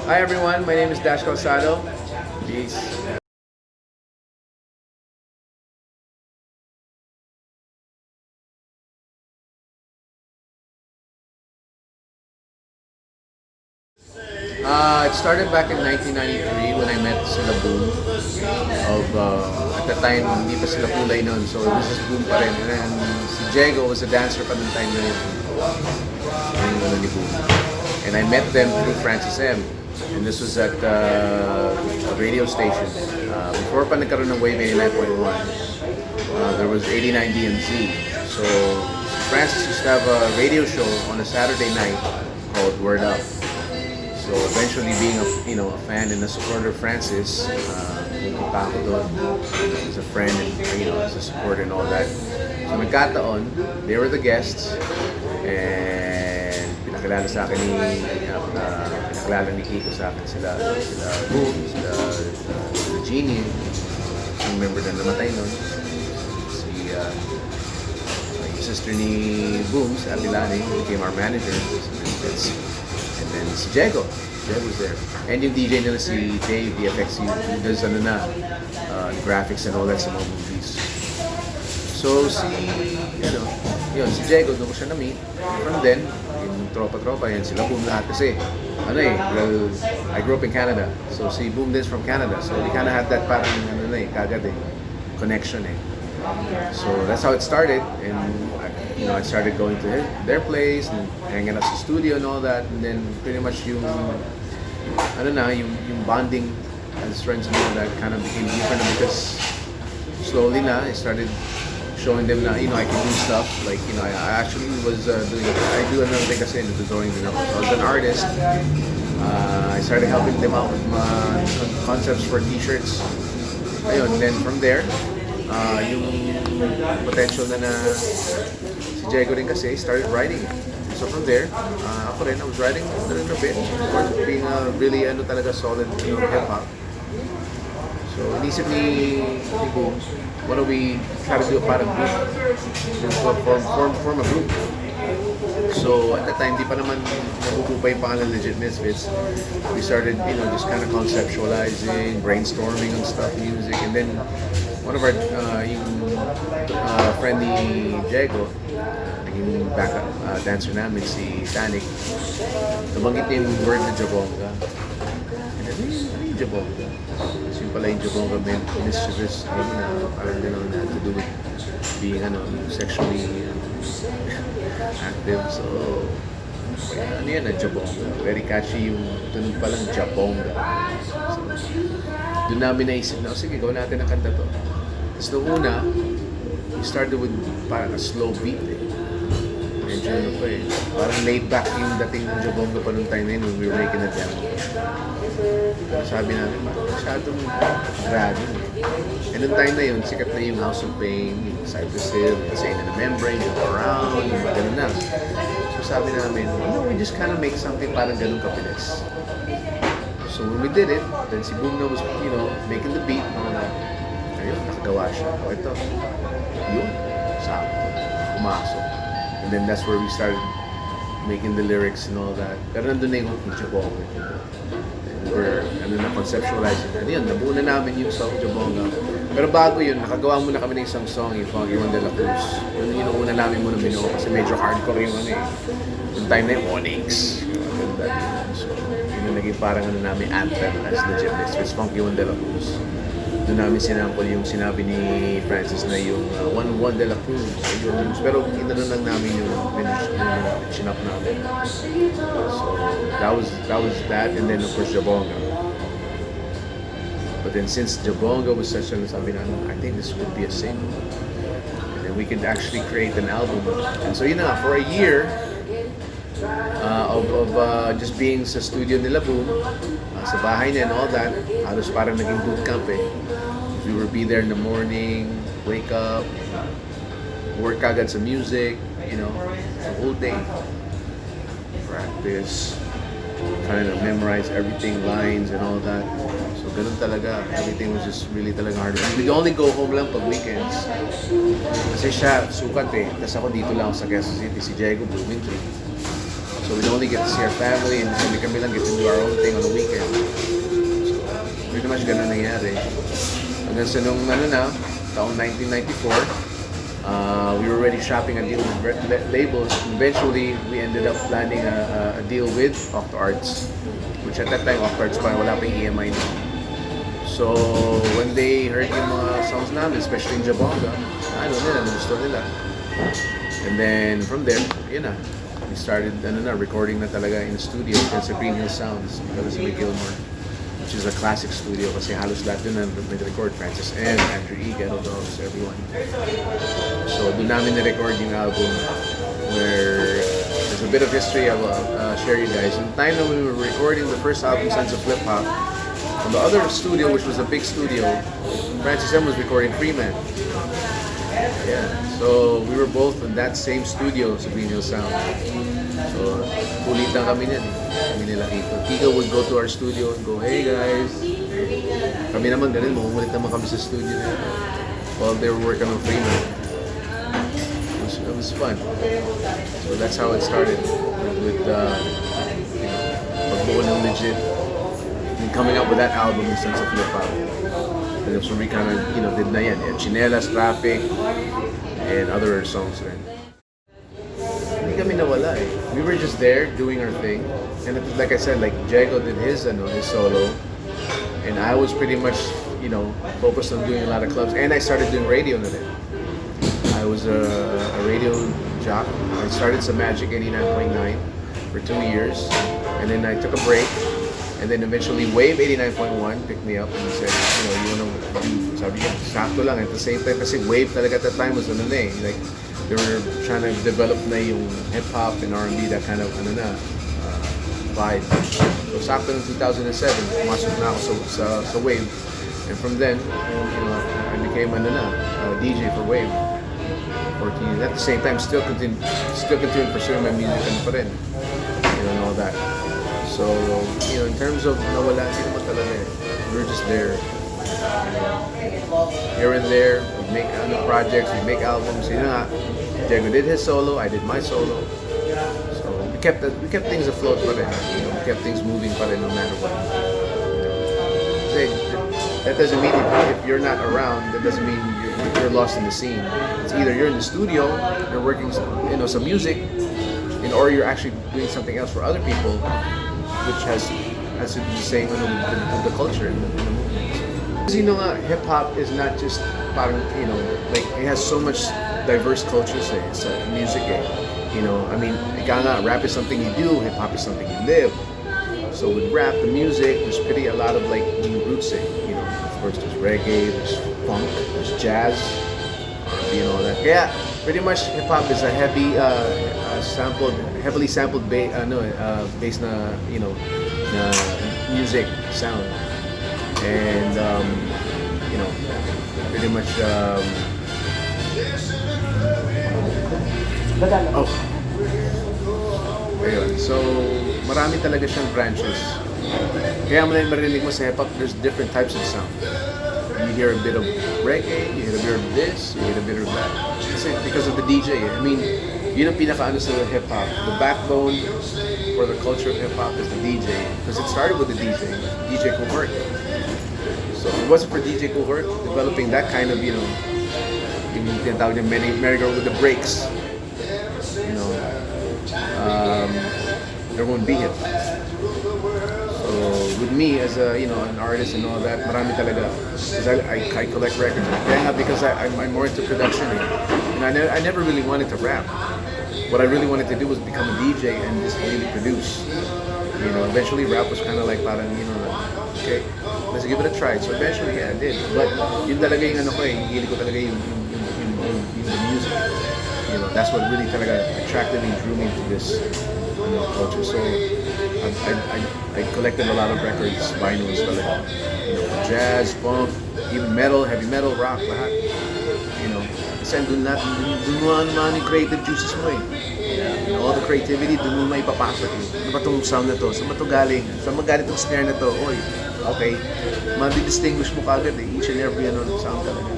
Hi everyone, my name is Dash Calzado. Peace. It started back in 1993 when I met sila Boom. At the time, hindi pa sila kulay noon, so it was just Boom pa rin. And then si Diego was a dancer pa noong time na yun. Yung ni Boom. And I met them through Francis M. And this was at a radio station. Before pa nagkaroon ng Wave 89.1, there was 89 DMZ. So Francis used to have a radio show on a Saturday night called Word Up. So eventually being a fan and a supporter of Francis, pumunta ako doon as a friend and as a supporter and all that. So nagkataon, they were the guests and pinakilala ni Kiko sa akin sila Boom, sila Genie, yung member na namatay nun, yung sister ni Boom, si Atilani, became our manager, and then si Diego was there. And yung DJ nila si Dave, VFX, who does graphics and all that sa mga movies. So si Diego, doon ko siya na-meet. From then, yung tropa-tropa yan, sila Boom lahat kasi, well, I grew up in Canada. So si Boom is from Canada. So we kind of had that parang, kagad connection So that's how it started. And I started going to their place and hanging out sa studio and all that. And then pretty much yung bonding as friends and all that kind of became deeper na because slowly na I started showing them na I can do stuff like I actually was I do another thing kasi the drawing din ako. So I was an artist. I started helping them out with my concepts for t-shirts. Ayun, then from there yung potential na si Diego rin kasi started writing. So from there, ako rin, I was writing a little bit, of course, being a really talaga solid hip-hop. So inisip ni Boom, why don't we try to do a parang group? Form a group. So at that time, di pa naman nabubuo pa yung pangalan Legit Misfits. We started, just kind of conceptualizing, brainstorming on stuff, music, and then one of our friend ni Diego, naging backup dancer namin, si Tanik, nabanggit niya yung word na Jabonga. And then, ano yung Jabonga? So yun pala yung Jabonga meant mischievous, parang had to do with being sexually active. So, ano yan na Jabonga? Very catchy yung tunog palang Jabonga. So, doon namin naisip na, sige, gawin natin ang kanta to. Tapos noong una, we started with parang a slow beat Medyo parang laid back yung dating ng Jabonga pa nung time na yun when we were making a demo. Pero sabi namin, masyadong dragging. And nung time na yun, sikat na yung House of Pain, yung Cypress Hill, yung Insane in the Membrane, yung Around, yung mga ganun na. So sabi namin, we just kind of make something parang ganun kapilis. So when we did it, then si Boom na was, making the beat and all that. Ayun, nakagawa siya. O ito, yun, sakto, pumasok. And then that's where we started making the lyrics and all that. Pero nandun na yung hook ng Jabonga. And we're, na-conceptualizing. Ano yun, nabuo na namin yung song Jabonga. Pero bago yun, nakagawa muna kami ng isang song, yung Funky One de la Cruz. Yun yung una namin muna binuo kasi medyo hardcore yung Yung time na yung Onyx. So, yun naging parang namin anthem as Legit Misfits, Funky One de la Cruz. Doon namin sinample yung sinabi ni Francis na yung One de la Cruz. Pero inanon lang namin yung chinap namin. So that was that, and then of course Jabonga. But then since Jabonga was such sabi na, I think this would be a single. And then we could actually create an album. And so for a year, of just being sa studio nila Boom, sa bahay niya and all that, halos parang naging bootcamp We would be there in the morning, wake up, work agad sa music, the whole day. Practice, kind of memorize everything, lines and all that. So ganun talaga, everything was just really talaga hard. And we'd only go home lang pag weekends. Kasi siya, sukat Tapos ako dito lang sa Quezon City, si Diego, Bloomington. So we'd only get to see our family and kami lang get to do our own thing on the weekends. much ganun nangyari. Hanggang sa nung taong 1994, we were already shopping a deal with labels. Eventually, we ended up landing a deal with Octo Arts, which at that time, Octo Arts pa, wala pa yung EMI na. So, when they heard yung mga songs namin, especially in Jabonga, gusto nila. And then, from there, yun na. We started, recording na talaga in the studio. That's a Green Hill Sounds, because of Gilmore, which is a classic studio kasi halos lahat yun na nag-record. Francis M, Andrew E, Ghetto Dogs, everyone. So, doon namin na-record yung album where there's a bit of history I will share you guys. In the time that we were recording the first album, Sense of Flip Hop, on the other studio, which was a big studio, Francis M was recording Freeman. Yeah, so we were both in that same studio sa Green Hill Sound. So, kulitan kami niyan. Kami nila Kiko. Kiko would go to our studio and go, "Hey guys." Kami naman ganun, mumulit naman kami sa studio nila while they were working on Freeman. It was fun. So that's how it started with pagbuo ng legit and coming up with that album, The Sense of Flip Hop. And that's when we kind of, did na yan. Chinelas, Traffic, and other songs rin. Hindi kami nawala eh. We were just there doing our thing. And like I said, like Diego did his solo. And I was pretty much, focused on doing a lot of clubs. And I started doing radio na rin. I was a radio jock. I started some Magic 89.9 for 2 years. And then I took a break. And then eventually Wave 89.1 picked me up and said, you wanna do, sabi niya, sakto lang. At the same time, kasi Wave talaga at that time was like, they were trying to develop na yung hip-hop and R&B, that kind of, vibe. So sakto in 2007, pumasok na ako sa Wave. And from then, I became a DJ for Wave. 14 years. At the same time, still continuing pursuing my music and pa rin, and all that. So, in terms of nawala, hindi naman talaga eh. We were just there. Here and there, we make projects, we make albums. Diego did his solo, I did my solo. So we kept things afloat pa rin. We kept things moving pa rin no matter what. That doesn't mean if you're not around, that doesn't mean you're lost in the scene. It's either you're in the studio, you're working, some music, or you're actually doing something else for other people, which has to do the same with the culture and the movement. Because hip hop is not just parang, like it has so much diverse cultures. It's music. Rap is something you do, hip hop is something you live. So with rap, the music, there's a lot of like new roots. Of course, there's reggae, there's funk, there's jazz, R&B, and all that. Yeah, pretty much hip hop is a heavily sampled bass na music sound, and pretty much ayun. So marami talaga siyang branches. Kaya marinig mo sa hip hop, there's different types of sound. You hear a bit of reggae, you hear a bit of this, you hear a bit of that. Because of the DJ. Yun ang pinaka sa hip hop. The backbone for the culture of hip hop is the DJ. Because it started with the DJ Cohort. So if it wasn't for DJ Cohort developing that kind of, yung tinatawag niya merry-go with the breaks, there won't be it. So with me as an artist and all that, marami talaga. Because I collect records. Kaya nga because I'm more into production. And I never really wanted to rap. What I really wanted to do was become a DJ and just really produce. Eventually rap was kind of like parang, okay, let's give it a try. So eventually, yeah, I did. But yun talaga yung hilig ko talaga yung music. That's what really talaga attracted me, drew me to this culture. So I collected a lot of records, vinyls talaga. Jazz, funk, even metal, heavy metal, rock, lahat. Kasi dun mo naman yung creative juices mo eh. All the creativity, dun mo maipapasok eh. Ano ba itong sound na to? Saan ba ito galing? Saan ba galing itong snare na to? Oy, okay. Madi-distinguish mo kagad eh. Each and every sound talaga.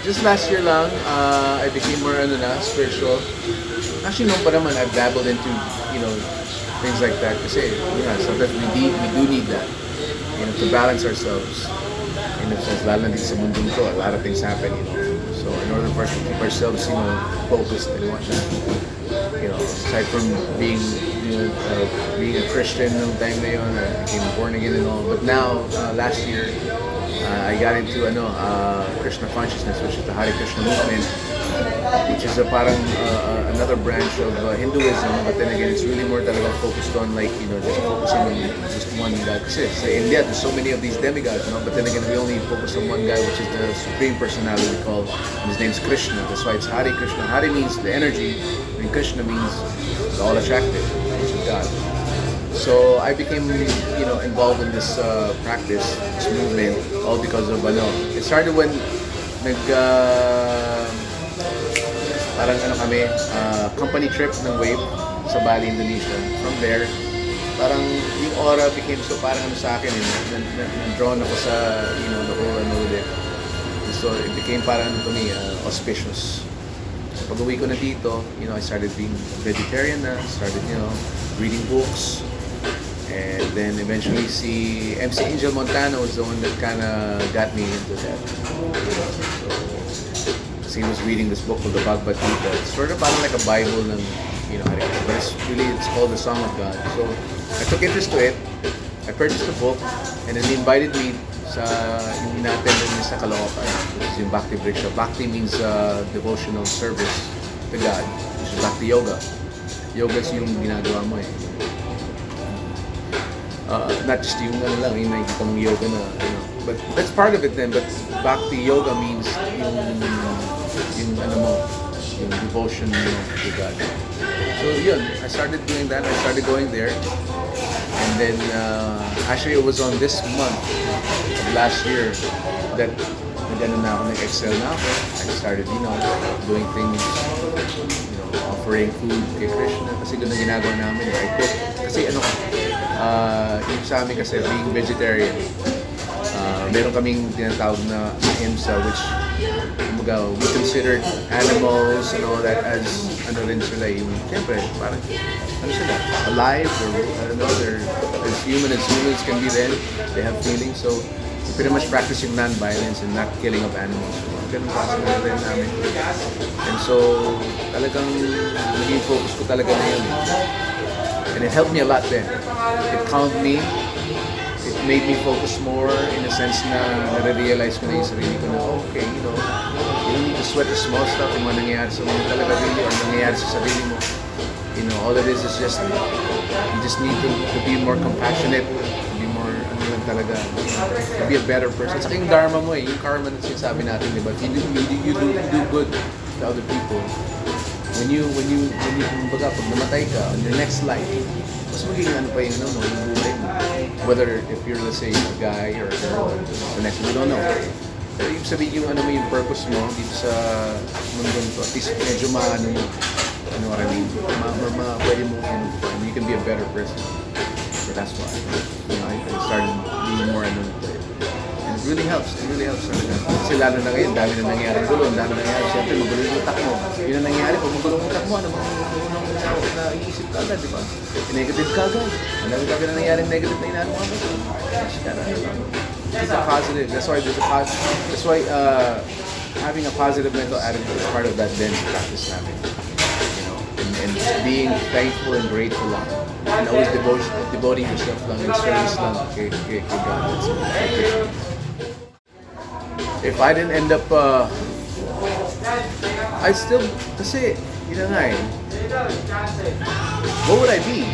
Just last year lang, I became more spiritual. Actually, no pa naman, I've dabbled into, things like that. Kasi, sometimes we do need that, to balance ourselves. In a sense, lalo na dito sa mundong to, a lot of things happen, So, in order for us to keep ourselves, focused and whatnot, aside from being a Christian nung time na yun, I became born again and all. But now, last year, I got into Krishna consciousness, which is the Hare Krishna movement, which is another branch of Hinduism. But then again, it's really more talaga focused on just focusing on just one God. Kasi sa India, there's so many of these demigods, but then again, we only focus on one guy, which is the supreme personality called. His name's Krishna. That's why it's Hare Krishna. Hare means the energy, and Krishna means the all attractive, which is God. So I became, involved in this practice, this movement, all because of It started when company trip ng Wave sa Bali, Indonesia. From there, parang yung aura became so parang sa akin, na-drawn ako sa, the whole with it. So it became parang to me, auspicious. So pag uwi ko na dito, I started being vegetarian na, started, reading books. And then eventually MC Angel Montano was the one that kind of got me into that. So he was reading this book called the Bhagavad Gita. It's sort of like a Bible ng, Hare, but it's called the Song of God. So I took interest to it. I purchased the book, and then he invited me sa yung in-attend sa Caloocan, which is yung Bhakti Vriksha. Bhakti means devotional service to God, which is Bhakti Yoga. Yoga is yung ginagawa mo not just yung yung nakikita mong yoga na, but that's part of it then. But Bhakti Yoga means yung devotion to God. So yun, I started doing that. I started going there, and then actually it was on this month of last year that na ako, nag-excel na ako. I started, doing things, offering food kay Krishna. Kasi gano'n ginagawa namin. I cook. Kasi yung sa amin kasi being vegetarian, meron kaming tinatawag na ahimsa, which we considered animals and all that as rin sila yung siyempre parang sila alive, or I don't know, they're as human as humans can be. Then they have feelings, so we pretty much practicing non-violence and not killing of animals. So ganun klase na rin namin. And so talagang naging focus ko talaga na yun. And it helped me a lot then. It calmed me. It made me focus more in a sense na nare-realize ko na yung sarili ko na, okay, you don't need to sweat the small stuff yung mga nangyayari sa mga talaga really, or nangyayari sa sarili mo. All it is just, you just need to be more compassionate, to be more, talaga, to be a better person. Saka yung dharma mo yung karma na sinasabi natin, di ba? If you do good to other people, when you kumbaga, pag namatay ka, on your next life, mas magiging pa yung buhay mo. Whether if you're, let's say, a guy or a girl, the next one, we don't know. Pero yung sabihin yung purpose mo dito sa mundong to, at least medyo what I mean, pwede mo, you can be a better person. So that's why, I started being more into it. And it really helps. Kasi lalo na ngayon, dami na nangyari gulo, dami na nangyari. Siyempre, magulo yung utak mo. Yun ang nangyari, pag magulo yung utak mo, na iisip ka agad, di ba? Negative ka agad. Alam mo na nangyari negative na inaano mo. Keep it positive. That's why having a positive mental attitude is part of that dance practice namin. And being thankful and grateful lang. And always devoting yourself lang and service lang kay God. If I didn't end up, I still, kasi, what would I be?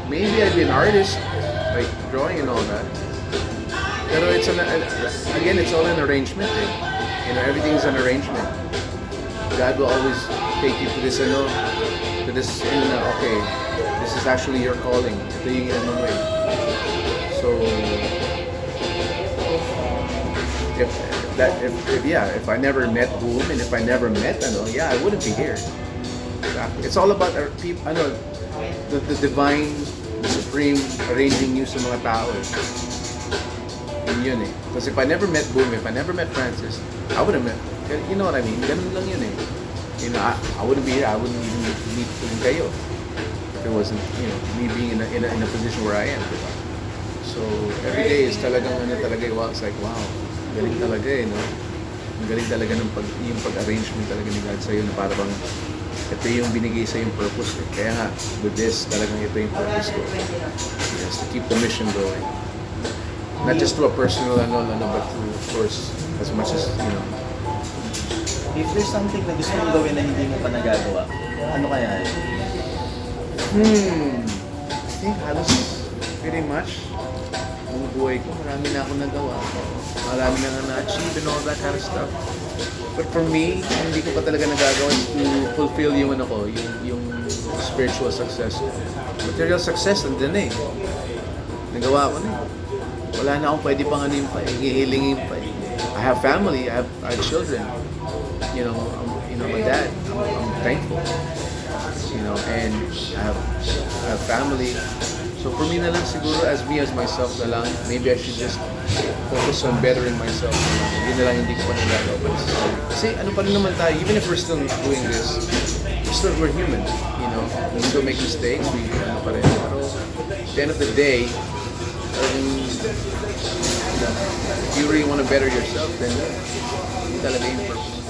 Maybe I'd be an artist, like drawing and all that. Pero it's all an arrangement. Everything is an arrangement. God will always take you to this, okay, this is actually your calling. Ito yung way. So, if I never met Boom, and if I never met, I wouldn't be here. Exactly. It's all about the divine, the supreme arranging you sa mga tao. Yun Because if I never met Boom, if I never met Francis, I wouldn't met. You know what I mean? Ganun lang yun I wouldn't be here. I wouldn't even meet kayo. If it wasn't, me being in a position where I am, diba? So, every day is talagang wow, it's like, wow, galing talaga no? Ang galing talaga yung pag-arrangement talaga ni God sa'yo na para bang ito yung binigay sa yung purpose. Kaya nga, with this, talagang ito yung purpose ko. Yes, to keep the mission going. Not just to a personal but to, of course, as much as, If there's something na gusto mong gawin na hindi mo pa nagagawa, ano kaya yun? I think halos very much ang buhay ko, marami na ako nagawa. Marami na na-achieve and all that kind of stuff. But for me, hindi ko pa talaga nagagawa is to fulfill yung yung spiritual success. Material success, andun Nagawa ko na Wala na akong pwede pang hihilingin pa I have family, I have children. I'm a dad. I'm thankful. And I have family. So for me na lang siguro, as myself na lang, maybe I should just focus on bettering myself. Yun na lang hindi ko pa nagagawa. Kasi ano pa rin naman tayo, even if we're still doing this, we're human. We still make mistakes, pa rin. Pero at the end of the day, if you really want to better yourself, then yun talaga yung purpose.